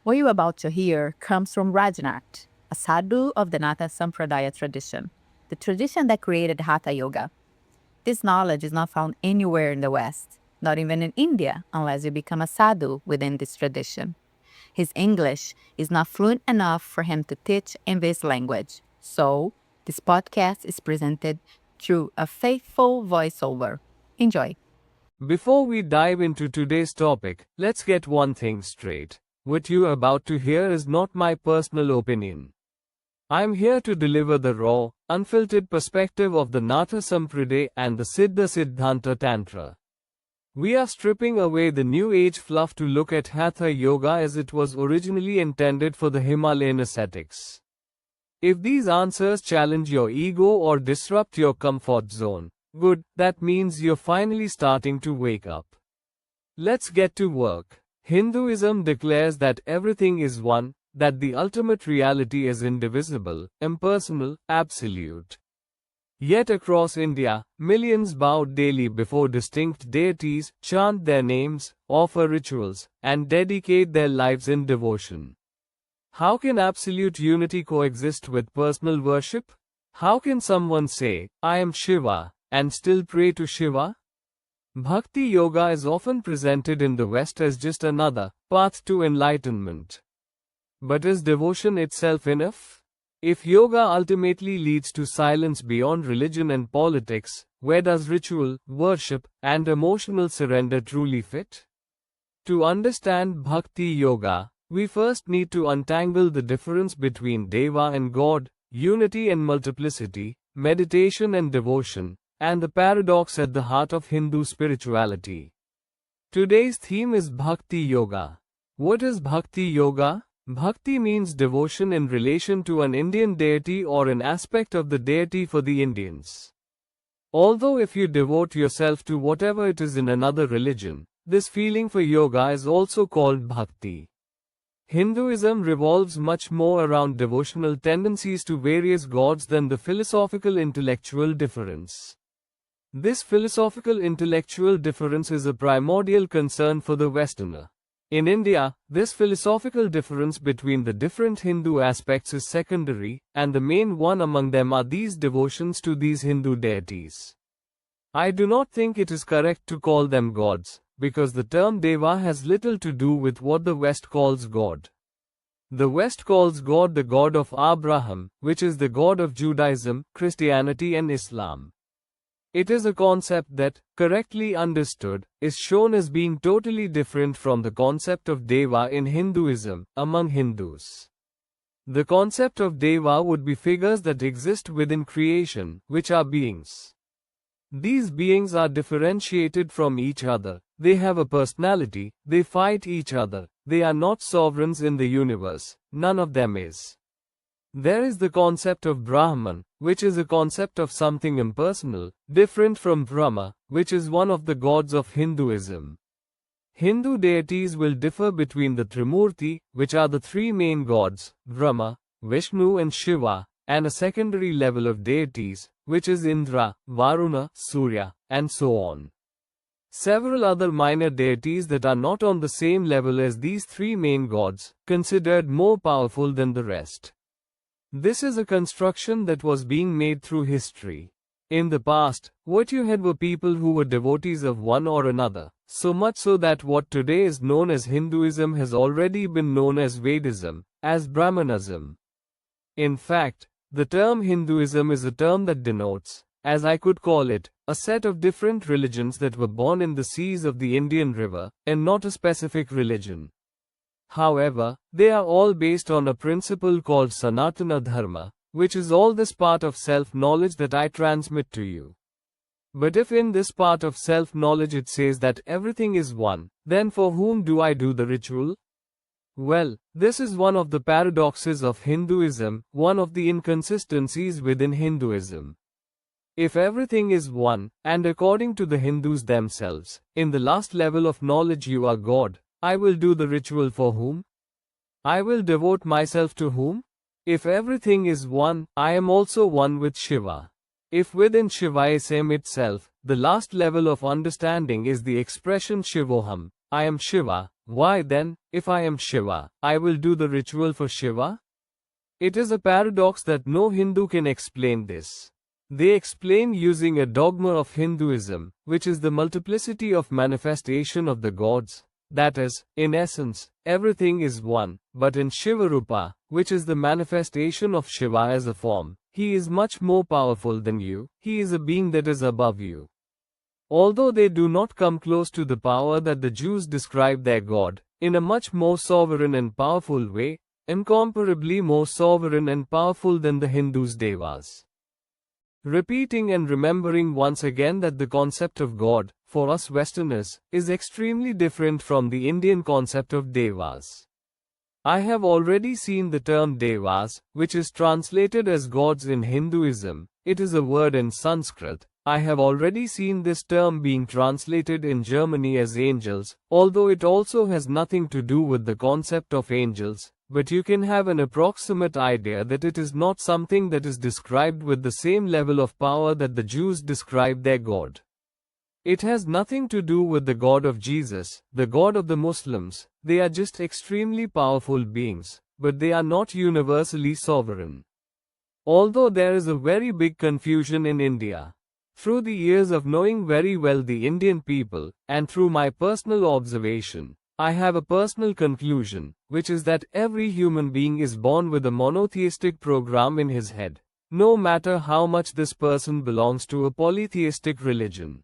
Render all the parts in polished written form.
What you're about to hear comes from Rajnath, a sadhu of the Natha Sampradaya tradition, the tradition that created Hatha Yoga. This knowledge is not found anywhere in the West, not even in India, unless you become a sadhu within this tradition. His English is not fluent enough for him to teach in this language, so this podcast is presented through a faithful voiceover. Enjoy. Before we dive into today's topic, let's get one thing straight. What you're about to hear is not my personal opinion. I'm here to deliver the raw, unfiltered perspective of the Natha Sampradaya and the Siddha Siddhanta Tantra. We are stripping away the New Age fluff to look at Hatha Yoga as it was originally intended for the Himalayan ascetics. If these answers challenge your ego or disrupt your comfort zone, good, that means you're finally starting to wake up. Let's get to work. Hinduism declares that everything is one, that the ultimate reality is indivisible, impersonal, absolute. Yet across India, millions bow daily before distinct deities, chant their names, offer rituals, and dedicate their lives in devotion. How can absolute unity coexist with personal worship? How can someone say, I am Shiva, and still pray to Shiva? Bhakti Yoga is often presented in the West as just another path to enlightenment. But is devotion itself enough? If yoga ultimately leads to silence beyond religion and politics, where does ritual, worship, and emotional surrender truly fit? To understand Bhakti Yoga, we first need to untangle the difference between Deva and God, unity and multiplicity, meditation and devotion, and the paradox at the heart of Hindu spirituality. Today's theme is Bhakti Yoga. What is Bhakti Yoga? Bhakti means devotion in relation to an Indian deity or an aspect of the deity for the Indians. Although if you devote yourself to whatever it is in another religion, this feeling for yoga is also called bhakti. Hinduism revolves much more around devotional tendencies to various gods than the philosophical intellectual difference. This philosophical intellectual difference is a primordial concern for the Westerner. In India, this philosophical difference between the different Hindu aspects is secondary, and the main one among them are these devotions to these Hindu deities. I do not think it is correct to call them gods, because the term Deva has little to do with what the West calls God. The West calls God the God of Abraham, which is the God of Judaism, Christianity and Islam. It is a concept that, correctly understood, is shown as being totally different from the concept of Deva in Hinduism, among Hindus. The concept of Deva would be figures that exist within creation, which are beings. These beings are differentiated from each other, they have a personality, they fight each other, they are not sovereigns in the universe, none of them is. There is the concept of Brahman, which is a concept of something impersonal, different from Brahma, which is one of the gods of Hinduism. Hindu deities will differ between the Trimurti, which are the three main gods, Brahma, Vishnu and Shiva, and a secondary level of deities, which is Indra, Varuna, Surya, and so on. Several other minor deities that are not on the same level as these three main gods, considered more powerful than the rest. This is a construction that was being made through history. In the past, what you had were people who were devotees of one or another, so much so that what today is known as Hinduism has already been known as Vedism, as Brahmanism. In fact, the term Hinduism is a term that denotes, as I could call it, a set of different religions that were born in the seas of the Indian River, and not a specific religion. However, they are all based on a principle called Sanatana Dharma, which is all this part of self-knowledge that I transmit to you. But if in this part of self-knowledge it says that everything is one, then for whom do I do the ritual? Well, this is one of the paradoxes of Hinduism, one of the inconsistencies within Hinduism. If everything is one, and according to the Hindus themselves, in the last level of knowledge you are God, I will do the ritual for whom? I will devote myself to whom? If everything is one, I am also one with Shiva. If within Shivaism itself, the last level of understanding is the expression Shivoham, I am Shiva, Why then, if I am Shiva, I will do the ritual for Shiva? It is a paradox that no Hindu can explain this. They explain using a dogma of Hinduism, which is the multiplicity of manifestation of the gods. That is, in essence, everything is one, but in Shivarupa, which is the manifestation of Shiva as a form, he is much more powerful than you, he is a being that is above you. Although they do not come close to the power that the Jews describe their God, in a much more sovereign and powerful way, incomparably more sovereign and powerful than the Hindus' devas. Repeating and remembering once again that the concept of God, for us Westerners, is extremely different from the Indian concept of devas. I have already seen the term devas, which is translated as gods in Hinduism. It is a word in Sanskrit. I have already seen this term being translated in Germany as angels, although it also has nothing to do with the concept of angels, but you can have an approximate idea that it is not something that is described with the same level of power that the Jews describe their God. It has nothing to do with the God of Jesus, the God of the Muslims. They are just extremely powerful beings, but they are not universally sovereign. Although there is a very big confusion in India. Through the years of knowing very well the Indian people, and through my personal observation, I have a personal conclusion, which is that every human being is born with a monotheistic program in his head, no matter how much this person belongs to a polytheistic religion.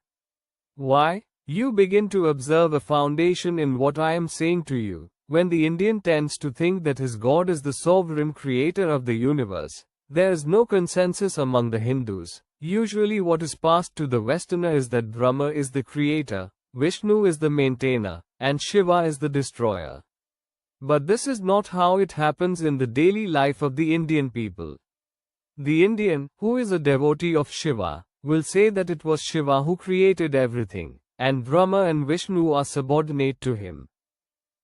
Why? You begin to observe a foundation in what I am saying to you. When the Indian tends to think that his God is the sovereign creator of the universe, there is no consensus among the Hindus. Usually what is passed to the Westerner is that Brahma is the creator, Vishnu is the maintainer, and Shiva is the destroyer. But this is not how it happens in the daily life of the Indian people. The Indian, who is a devotee of Shiva, will say that it was Shiva who created everything, and Brahma and Vishnu are subordinate to him.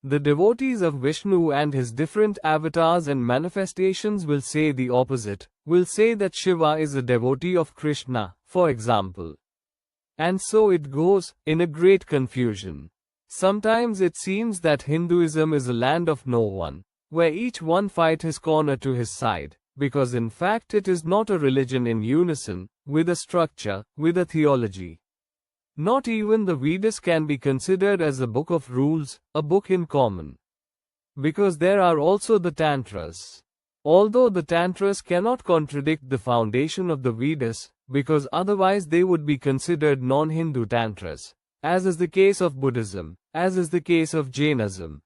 The devotees of Vishnu and his different avatars and manifestations will say the opposite, will say that Shiva is a devotee of Krishna, for example. And so it goes, in a great confusion. Sometimes it seems that Hinduism is a land of no one, where each one fight his corner to his side, because in fact it is not a religion in unison, with a structure, with a theology. Not even the Vedas can be considered as a book of rules, a book in common. Because there are also the Tantras. Although the Tantras cannot contradict the foundation of the Vedas, because otherwise they would be considered non-Hindu Tantras, as is the case of Buddhism, as is the case of Jainism.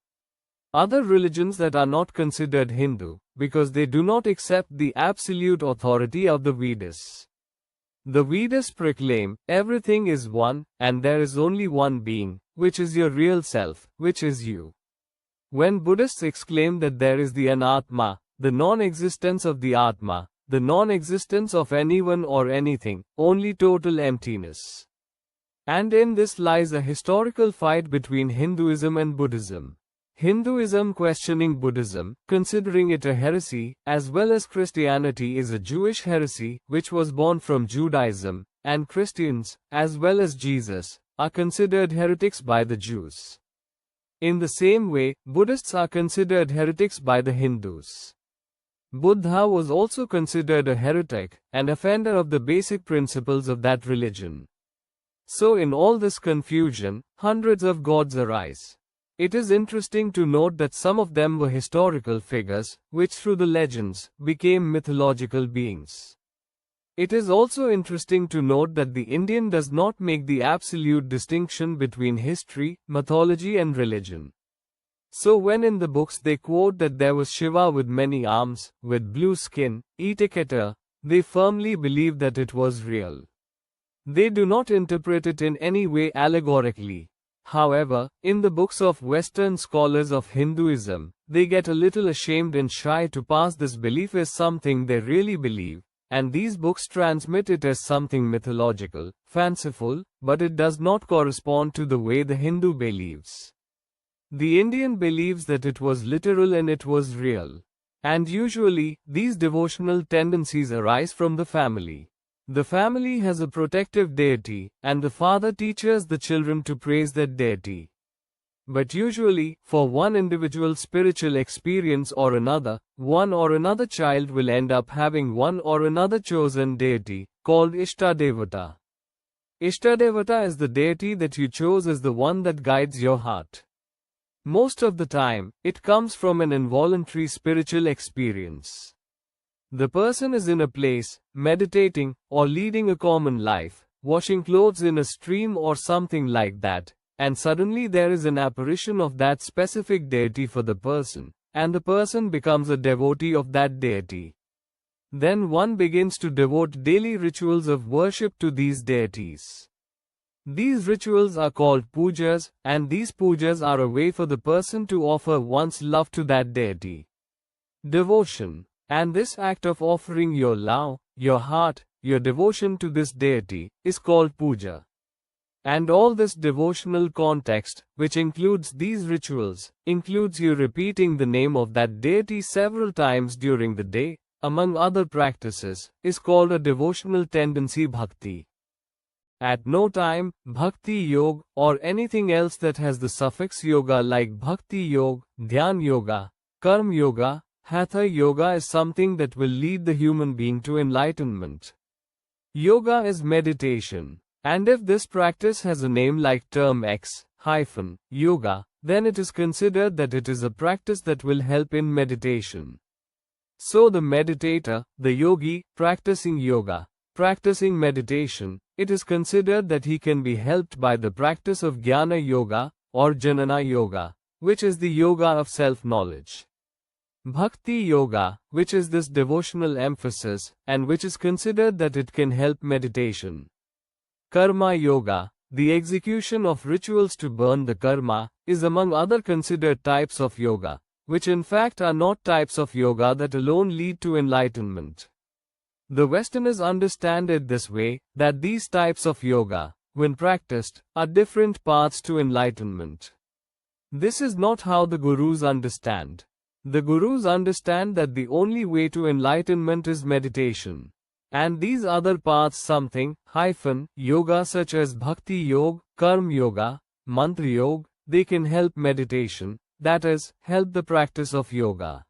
Other religions that are not considered Hindu, because they do not accept the absolute authority of the Vedas. The Vedas proclaim, everything is one, and there is only one being, which is your real self, which is you. When Buddhists exclaim that there is the Anatma, the non-existence of the Atma, the non-existence of anyone or anything, only total emptiness. And in this lies a historical fight between Hinduism and Buddhism. Hinduism questioning Buddhism, considering it a heresy, as well as Christianity is a Jewish heresy, which was born from Judaism, and Christians, as well as Jesus, are considered heretics by the Jews. In the same way, Buddhists are considered heretics by the Hindus. Buddha was also considered a heretic, and offender of the basic principles of that religion. So in all this confusion, hundreds of gods arise. It is interesting to note that some of them were historical figures, which through the legends, became mythological beings. It is also interesting to note that the Indian does not make the absolute distinction between history, mythology and religion. So when in the books they quote that there was Shiva with many arms, with blue skin, etc., they firmly believe that it was real. They do not interpret it in any way allegorically. However, in the books of Western scholars of Hinduism, they get a little ashamed and shy to pass this belief as something they really believe, and these books transmit it as something mythological, fanciful, but it does not correspond to the way the Hindu believes. The Indian believes that it was literal and it was real. And usually, these devotional tendencies arise from the family. The family has a protective deity, and the father teaches the children to praise that deity. But usually, for one individual spiritual experience or another, one or another child will end up having one or another chosen deity, called Ishtadevata. Ishtadevata is the deity that you chose as the one that guides your heart. Most of the time, it comes from an involuntary spiritual experience. The person is in a place, meditating, or leading a common life, washing clothes in a stream or something like that, and suddenly there is an apparition of that specific deity for the person, and the person becomes a devotee of that deity. Then one begins to devote daily rituals of worship to these deities. These rituals are called pujas, and these pujas are a way for the person to offer one's love to that deity. Devotion. And this act of offering your love, your heart, your devotion to this deity, is called puja. And all this devotional context, which includes these rituals, includes you repeating the name of that deity several times during the day, among other practices, is called a devotional tendency bhakti. At no time, Bhakti Yoga, or anything else that has the suffix yoga like Bhakti Yoga, Dhyan Yoga, Karma Yoga, Hatha Yoga is something that will lead the human being to enlightenment. Yoga is meditation. And if this practice has a name like term X-yoga, then it is considered that it is a practice that will help in meditation. So the meditator, the yogi, practicing yoga, practicing meditation, it is considered that he can be helped by the practice of Jnana Yoga, or Jnana Yoga, which is the yoga of self-knowledge. Bhakti Yoga, which is this devotional emphasis, and which is considered that it can help meditation. Karma Yoga, the execution of rituals to burn the karma, is among other considered types of yoga, which in fact are not types of yoga that alone lead to enlightenment. The Westerners understand it this way, that these types of yoga, when practiced, are different paths to enlightenment. This is not how the Gurus understand. The Gurus understand that the only way to enlightenment is meditation. And these other paths yoga such as Bhakti Yoga, Karma Yoga, Mantra Yoga, they can help meditation, that is, help the practice of yoga.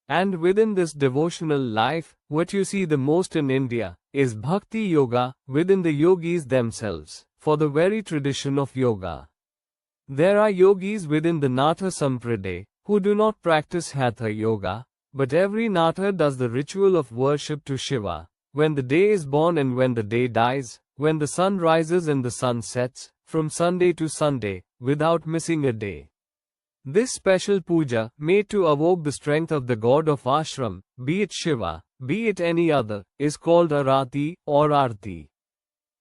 And within this devotional life, what you see the most in India, is Bhakti Yoga, within the yogis themselves, for the very tradition of yoga. There are yogis within the Natha Sampradaya, who do not practice Hatha Yoga, but every Natha does the ritual of worship to Shiva, when the day is born and when the day dies, when the sun rises and the sun sets, from Sunday to Sunday, without missing a day. This special puja, made to evoke the strength of the god of ashram, be it Shiva, be it any other, is called Arati or Arti.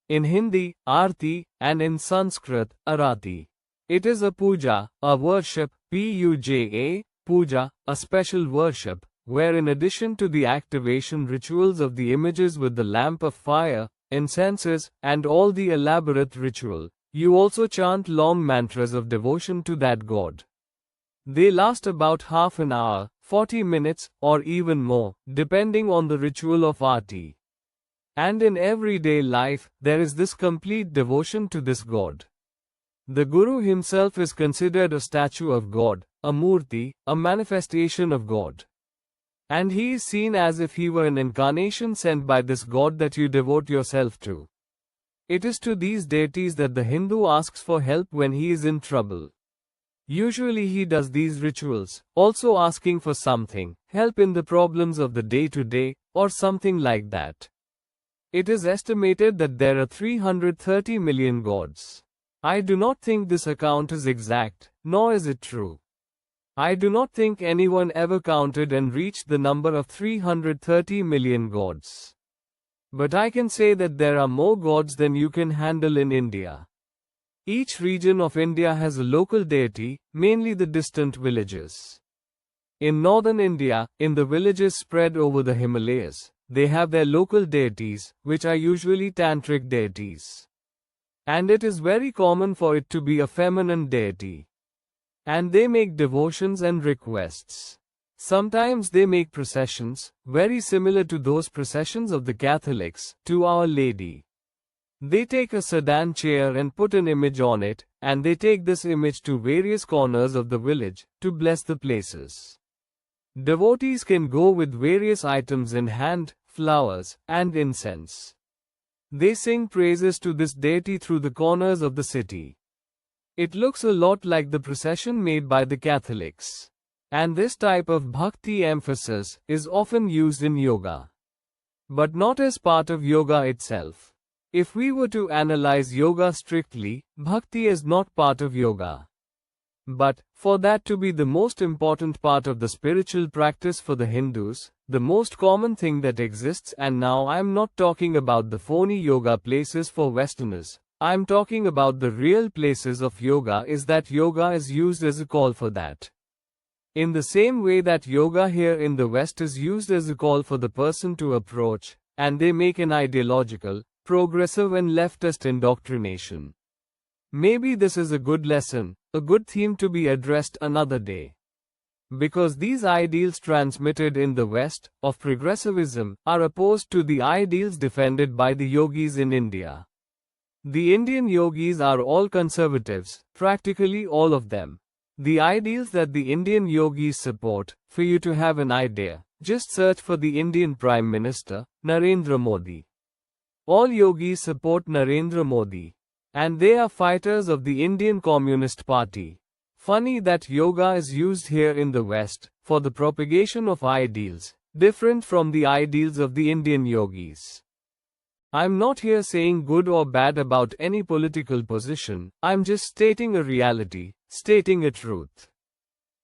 In Hindi, Arti, and in Sanskrit, Arati. It is a puja, a worship, puja, puja, a special worship, where in addition to the activation rituals of the images with the lamp of fire, incenses, and all the elaborate ritual, you also chant long mantras of devotion to that god. They last about half an hour, 40 minutes, or even more, depending on the ritual of Arti. And in everyday life, there is this complete devotion to this god. The Guru himself is considered a statue of God, a murti, a manifestation of God. And he is seen as if he were an incarnation sent by this God that you devote yourself to. It is to these deities that the Hindu asks for help when he is in trouble. Usually he does these rituals, also asking for something, help in the problems of the day-to-day, or something like that. It is estimated that there are 330 million gods. I do not think this account is exact, nor is it true. I do not think anyone ever counted and reached the number of 330 million gods. But I can say that there are more gods than you can handle in India. Each region of India has a local deity, mainly the distant villages. In northern India, in the villages spread over the Himalayas, they have their local deities, which are usually tantric deities. And it is very common for it to be a feminine deity. And they make devotions and requests. Sometimes they make processions, very similar to those processions of the Catholics, to Our Lady. They take a sedan chair and put an image on it, and they take this image to various corners of the village to bless the places. Devotees can go with various items in hand, flowers, and incense. They sing praises to this deity through the corners of the city. It looks a lot like the procession made by the Catholics. And this type of bhakti emphasis is often used in yoga, but not as part of yoga itself. If we were to analyze yoga strictly, bhakti is not part of yoga. But, for that to be the most important part of the spiritual practice for the Hindus, the most common thing that exists, and now I'm not talking about the phony yoga places for Westerners, I'm talking about the real places of yoga, is that yoga is used as a call for that. In the same way that yoga here in the West is used as a call for the person to approach, and they make an ideological, progressive and leftist indoctrination. Maybe this is a good lesson, a good theme to be addressed another day. Because these ideals transmitted in the West, of progressivism, are opposed to the ideals defended by the yogis in India. The Indian yogis are all conservatives, practically all of them. The ideals that the Indian yogis support, for you to have an idea, just search for the Indian Prime Minister, Narendra Modi. All yogis support Narendra Modi. And they are fighters of the Indian Communist Party. Funny that yoga is used here in the West, for the propagation of ideals, different from the ideals of the Indian yogis. I'm not here saying good or bad about any political position, I'm just stating a reality, stating a truth.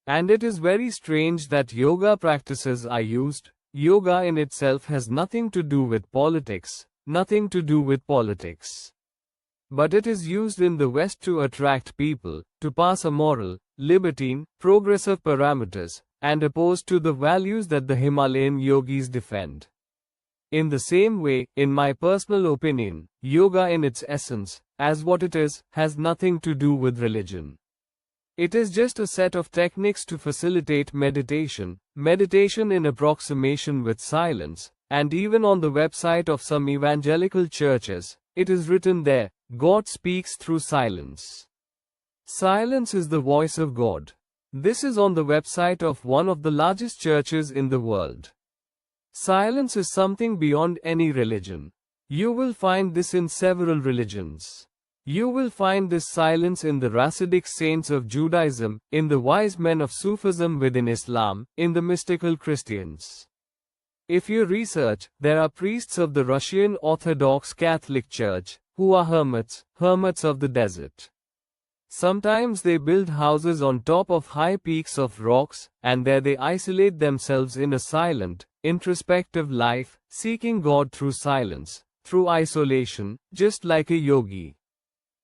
And it is very strange that yoga practices are used. Yoga in itself has nothing to do with politics, nothing to do with politics. But it is used in the West to attract people, to pass a moral, libertine, progressive parameters, and opposed to the values that the Himalayan yogis defend. In the same way, in my personal opinion, yoga in its essence, as what it is, has nothing to do with religion. It is just a set of techniques to facilitate meditation, meditation in approximation with silence, and even on the website of some evangelical churches, it is written there, God speaks through silence. Silence is the voice of God. This is on the website of one of the largest churches in the world. Silence is something beyond any religion. You will find this in several religions. You will find this silence in the Rasidic saints of Judaism, in the wise men of Sufism within Islam, in the mystical Christians. If you research, there are priests of the Russian Orthodox Catholic Church, who are hermits of the desert. Sometimes they build houses on top of high peaks of rocks, and there they isolate themselves in a silent, introspective life, seeking God through silence, through isolation, just like a yogi.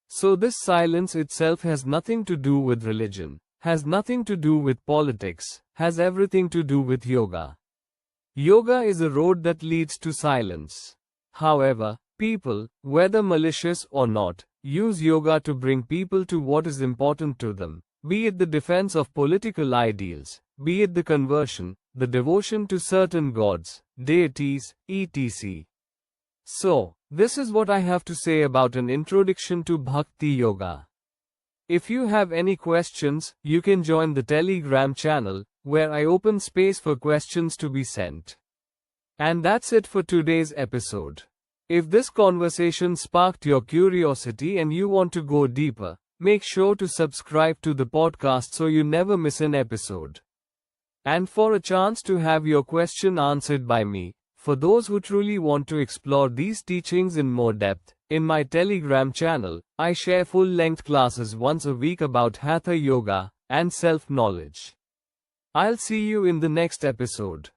So this silence itself has nothing to do with religion, has nothing to do with politics, has everything to do with yoga. Yoga is a road that leads to silence. However, people, whether malicious or not, use yoga to bring people to what is important to them, be it the defense of political ideals, be it the conversion, the devotion to certain gods, deities, etc. So, this is what I have to say about an introduction to Bhakti Yoga. If you have any questions, you can join the Telegram channel, where I open space for questions to be sent. And that's it for today's episode. If this conversation sparked your curiosity and you want to go deeper, make sure to subscribe to the podcast so you never miss an episode. And for a chance to have your question answered by me, for those who truly want to explore these teachings in more depth, in my Telegram channel, I share full-length classes once a week about Hatha Yoga and self-knowledge. I'll see you in the next episode.